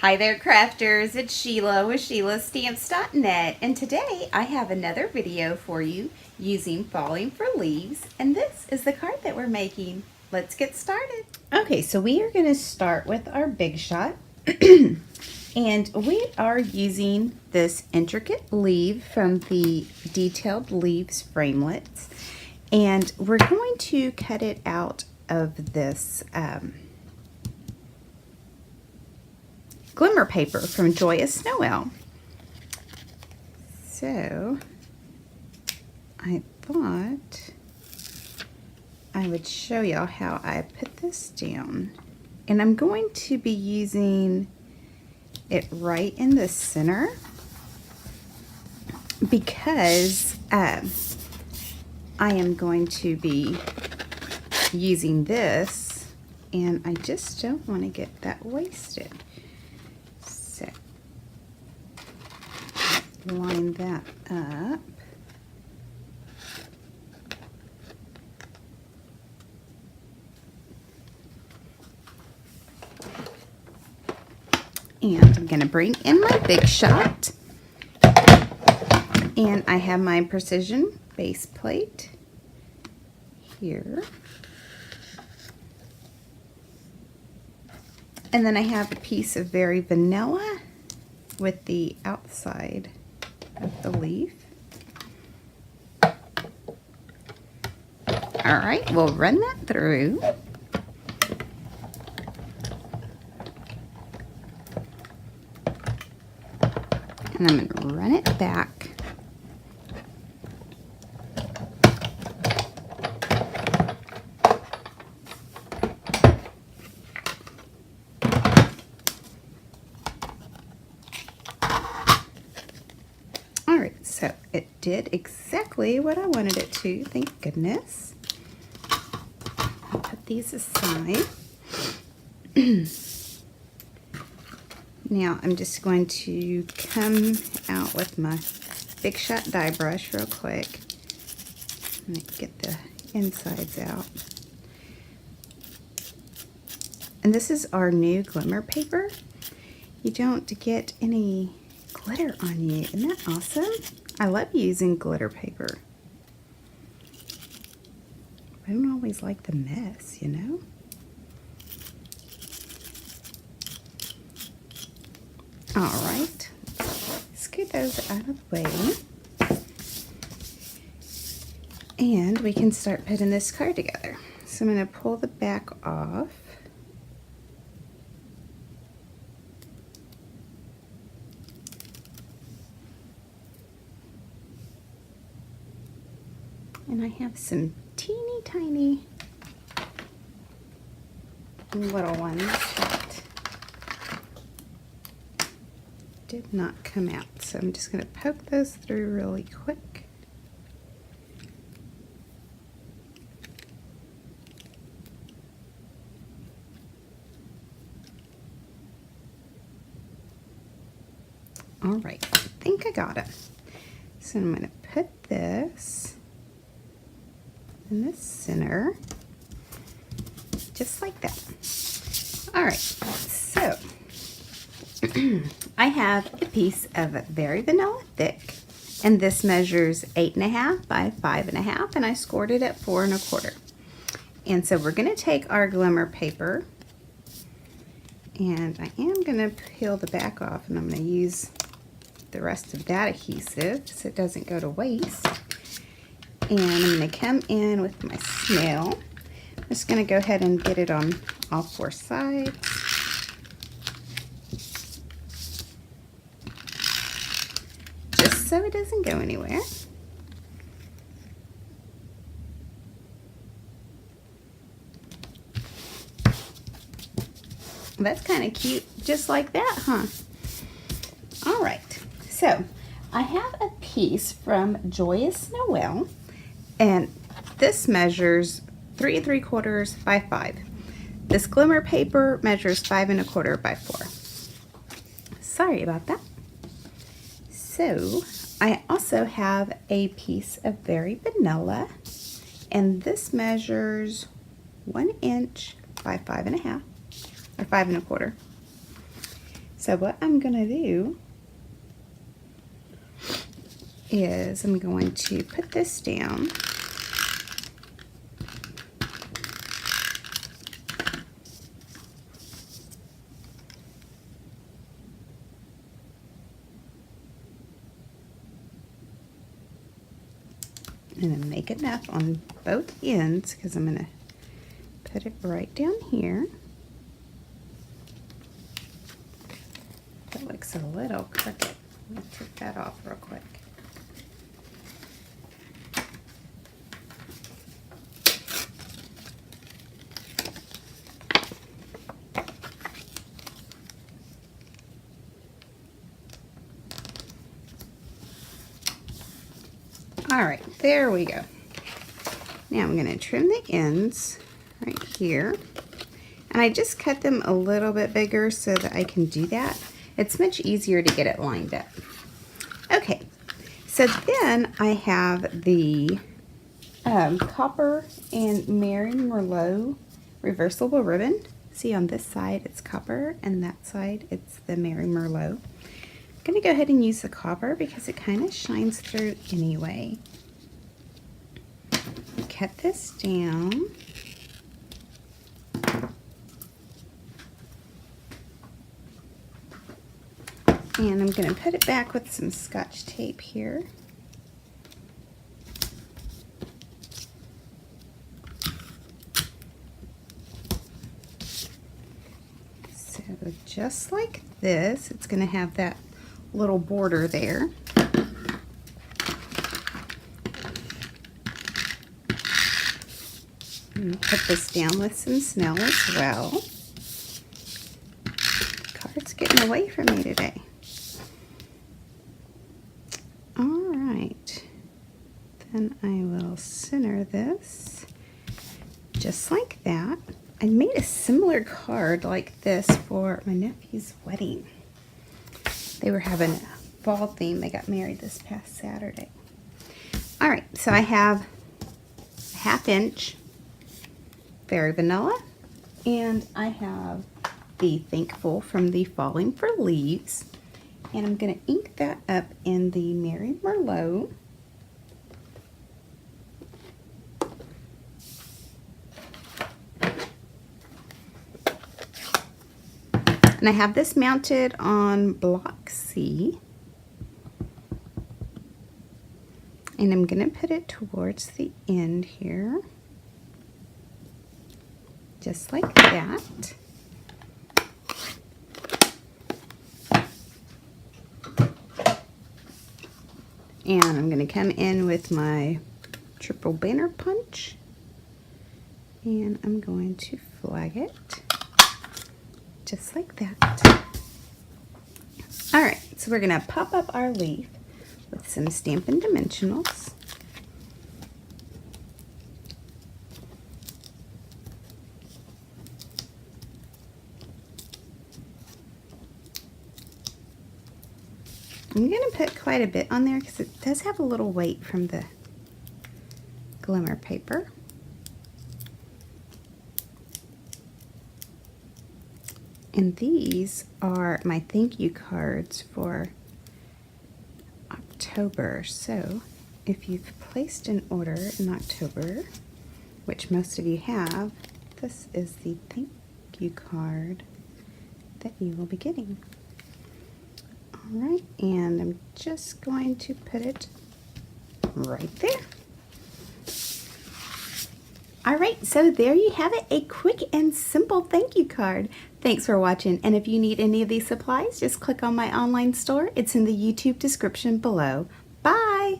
Hi there crafters, it's Sheila with SheilaStamps.net, and today I have another video for you using Falling for Leaves, and this is the card that we're making. Let's get started. Okay, so we are going to start with our Big Shot and we are using this intricate leaf from the Detailed Leaves framelits, and we're going to cut it out of this glimmer paper from JOYOUS NOEL. So I thought I would show y'all how I put this down, and I'm going to be using it right in the center because I am going to be using this and I just don't want to get that wasted. So line that up. And I'm going to bring in my Big Shot, and I have my precision base plate here, and then I have a piece of Very Vanilla with the outside of the leaf. Alright, we'll run that through. And I'm going to run it back. Alright, so it did exactly what I wanted it to, thank goodness. I'll put these aside. Now I'm just going to come out with my Big Shot die brush real quick and get the insides out. And this is our new glimmer paper. You don't get any glitter on you. Isn't that awesome? I love using glitter paper. I don't always like the mess, you know? Alright, scoot those out of the way, and we can start putting this card together. So I'm going to pull the back off, and I have some teeny tiny little ones that did not come out, so I'm just going to poke those through really quick. All right, I think I got it. So I'm going to put this in the center, just like that. All right, so I have a piece of Very Vanilla Thick, and this measures 8.5 by 5.5, and I scored it at 4 1/4. And so we're going to take our glimmer paper, and I am going to peel the back off, and I'm going to use the rest of that adhesive so it doesn't go to waste. And I'm going to come in with my snail. I'm just going to go ahead and get it on all 4 sides. So it doesn't go anywhere. That's kind of cute, just like that, huh? All right, so I have a piece from JOYOUS NOEL, and this measures 3 3/4 by 5. This glimmer paper measures 5 1/4 by 4. Sorry about that. So I also have a piece of Very Vanilla, and this measures 1 inch by 5.5 or 5 1/4. So what I'm going to do is I'm going to put this down. And then make enough on both ends because I'm going to put it right down here. That looks a little crooked. Let me take that off real quick. All right, there we go. Now I'm going to trim the ends right here. And I just cut them a little bit bigger so that I can do that. It's much easier to get it lined up. Okay, so then I have the copper and Mary Merlot reversible ribbon. See, on this side it's copper and that side it's the Mary Merlot. I'm going to go ahead and use the copper because it kind of shines through anyway. Cut this down. And I'm going to put it back with some Scotch tape here. So just like this, it's going to have that little border there. And put this down with some SNAIL as well. Card's getting away from me today. Alright, then I will center this just like that. I made a similar card like this for my nephew's wedding. They were having a fall theme. They got married this past Saturday. Alright, so I have a 1/2 inch Fairy Vanilla, and I have the Thankful from the Falling for Leaves. And I'm going to ink that up in the Mary Merlot. And I have this mounted on block C. And I'm going to put it towards the end here. Just like that. And I'm going to come in with my triple banner punch. And I'm going to flag it. Just like that. Alright, so we're going to pop up our leaf with some Stampin' Dimensionals. I'm going to put quite a bit on there because it does have a little weight from the glimmer paper. And these are my thank you cards for October. So if you've placed an order in October, which most of you have, this is the thank you card that you will be getting. Alright, and I'm just going to put it right there. Alright, so there you have it, a quick and simple thank you card. Thanks for watching, and if you need any of these supplies, just click on my online store. It's in the YouTube description below. Bye!